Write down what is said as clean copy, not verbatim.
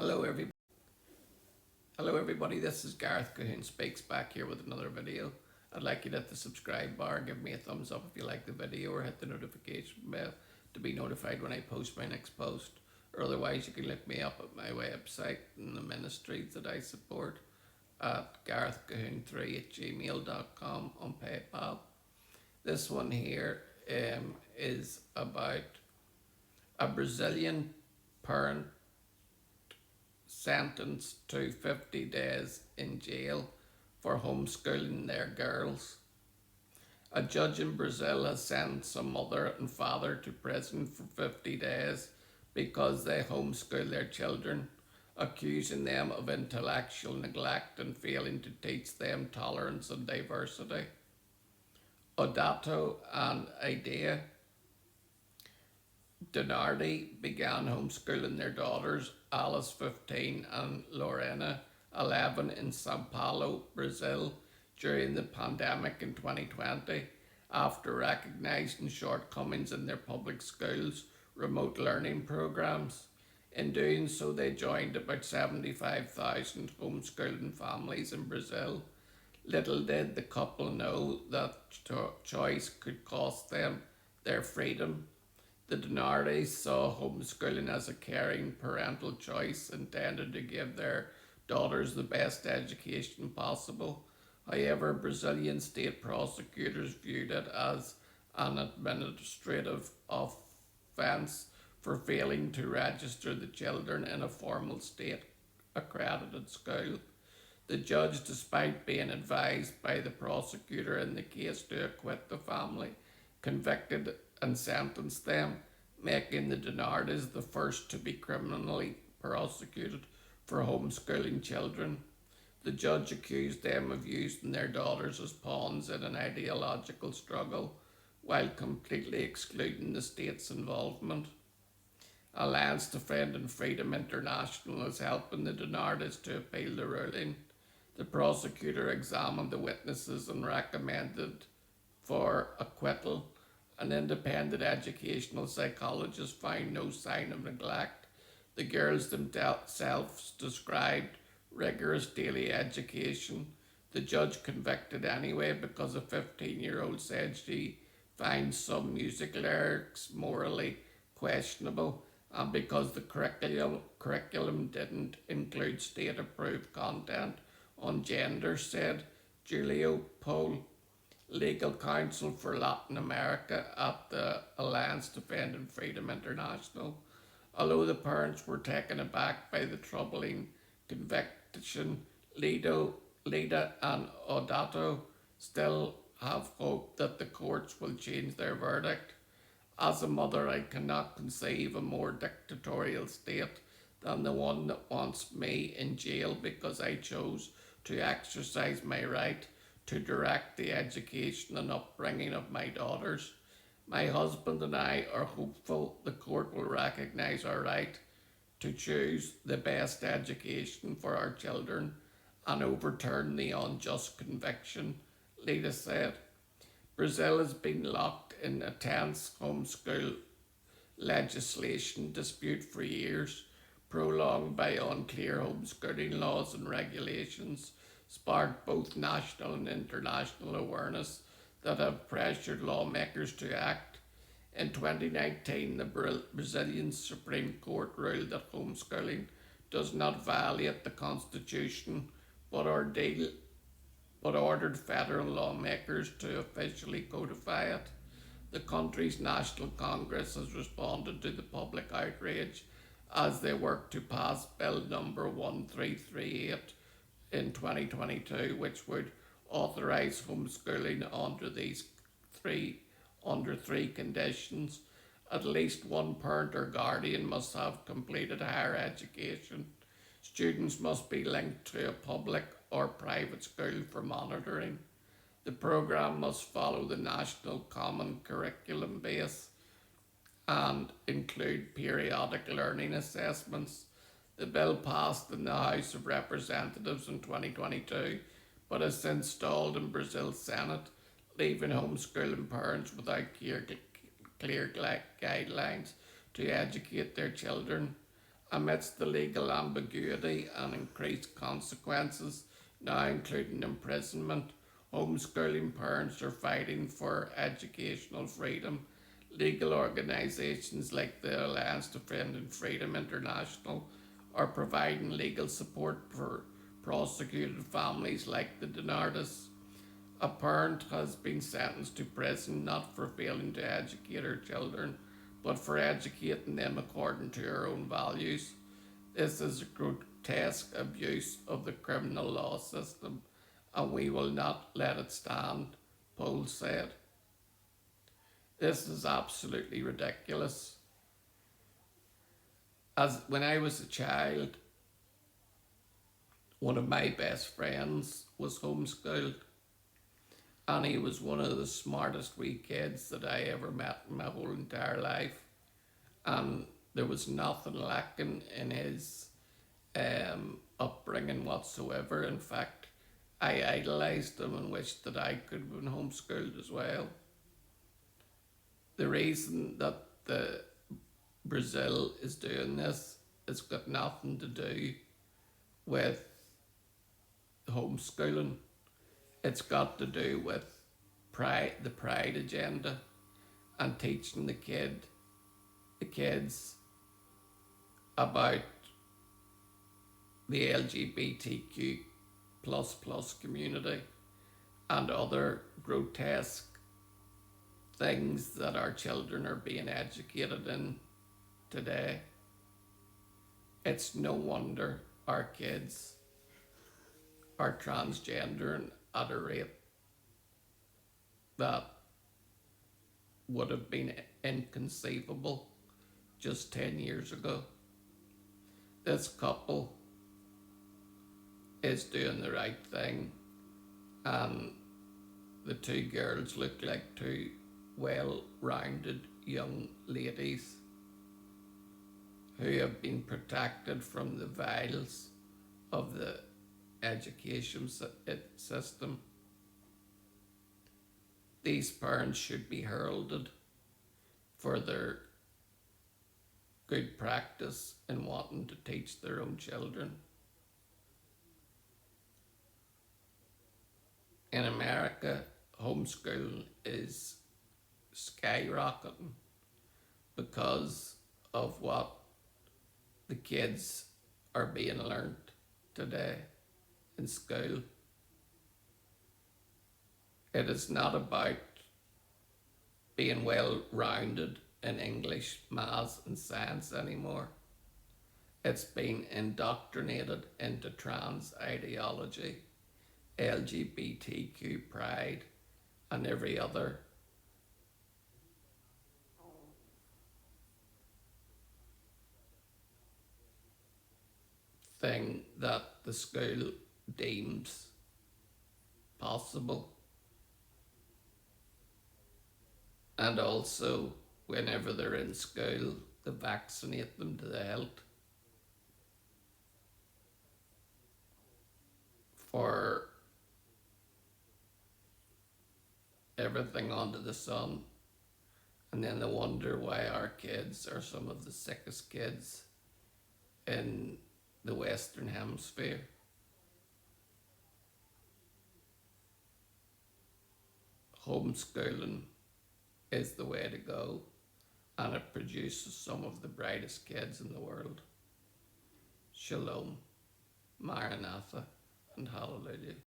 Hello, everybody. Hello, everybody. This is Gareth Cahoon Speaks back here with another video. I'd like you to hit the subscribe bar, give me a thumbs up if you like the video, or hit the notification bell to be notified when I post my next post. Or otherwise, you can look me up at my website and the ministries that I support at garethcahoon3@gmail.com on PayPal. This one here is about a Brazilian parent sentenced to 50 days in jail for homeschooling their girls. A judge in Brazil has sentenced a mother and father to prison for 50 days because they homeschool their children, accusing them of intellectual neglect and failing to teach them tolerance and diversity. Odato and Idea Donardi began homeschooling their daughters, Alice 15 and Lorena 11, in Sao Paulo, Brazil, during the pandemic in 2020, after recognising shortcomings in their public schools' remote learning programs. In doing so, they joined about 75,000 homeschooling families in Brazil. Little did the couple know that choice could cost them their freedom. The Donardis saw homeschooling as a caring parental choice intended to give their daughters the best education possible. However, Brazilian state prosecutors viewed it as an administrative offence for failing to register the children in a formal state accredited school. The judge, despite being advised by the prosecutor in the case to acquit the family, convicted and sentenced them, making the Donardis the first to be criminally prosecuted for homeschooling children. The judge accused them of using their daughters as pawns in an ideological struggle, while completely excluding the state's involvement. Alliance Defending Freedom International is helping the Donardis to appeal the ruling. The prosecutor examined the witnesses and recommended for acquittal. An independent educational psychologist found no sign of neglect. The girls themselves described rigorous daily education. The judge convicted anyway because a 15-year-old said she finds some music lyrics morally questionable, and because the curriculum didn't include state-approved content on gender, said Julio Pole, legal counsel for Latin America at the Alliance Defending Freedom International. Although the parents were taken aback by the troubling conviction, Lida and Odato still have hope that the courts will change their verdict. As a mother, I cannot conceive a more dictatorial state than the one that wants me in jail because I chose to exercise my right to direct the education and upbringing of my daughters. My husband and I are hopeful the court will recognise our right to choose the best education for our children and overturn the unjust conviction, Lita said. Brazil has been locked in a tense homeschool legislation dispute for years, prolonged by unclear homeschooling laws and regulations, sparked both national and international awareness that have pressured lawmakers to act. In 2019, the Brazilian Supreme Court ruled that homeschooling does not violate the Constitution, but ordered federal lawmakers to officially codify it. The country's National Congress has responded to the public outrage as they work to pass Bill number 1338 in 2022, which would authorise homeschooling under three conditions. At least one parent or guardian must have completed higher education. Students must be linked to a public or private school for monitoring. The programme must follow the National Common Curriculum Base and include periodic learning assessments. The bill passed in the House of Representatives in 2022, but has since stalled in Brazil's Senate, leaving homeschooling parents without clear guidelines to educate their children. Amidst the legal ambiguity and increased consequences, now including imprisonment, homeschooling parents are fighting for educational freedom. Legal organisations like the Alliance Defending Freedom International are providing legal support for prosecuted families like the Donardis. A parent has been sentenced to prison not for failing to educate her children, but for educating them according to her own values. This is a grotesque abuse of the criminal law system, and we will not let it stand, Pohl said. This is absolutely ridiculous. As when I was a child, one of my best friends was homeschooled, and he was one of the smartest wee kids that I ever met in my whole entire life. And there was nothing lacking in his upbringing whatsoever. In fact, I idolised him and wished that I could have been homeschooled as well. The reason that the Brazil is doing this has got nothing to do with homeschooling. It's got to do with the pride agenda and teaching the kids about the LGBTQ plus community and other grotesque things that our children are being educated in today. It's no wonder our kids are transgender at a rate that would have been inconceivable just 10 years ago. This couple is doing the right thing, and the two girls look like two well-rounded young ladies who have been protected from the vials of the education system. These parents should be heralded for their good practice in wanting to teach their own children. In America, homeschooling is skyrocketing because of what the kids are being learnt today in school. It is not about being well-rounded in English, maths and science anymore. It's been indoctrinated into trans ideology, LGBTQ pride, and every other thing that the school deems possible. And also, whenever they're in school, they vaccinate them to the hilt for everything under the sun. And then they wonder why our kids are some of the sickest kids in the Western Hemisphere. Homeschooling is the way to go, and it produces some of the brightest kids in the world. Shalom, Maranatha, and Hallelujah.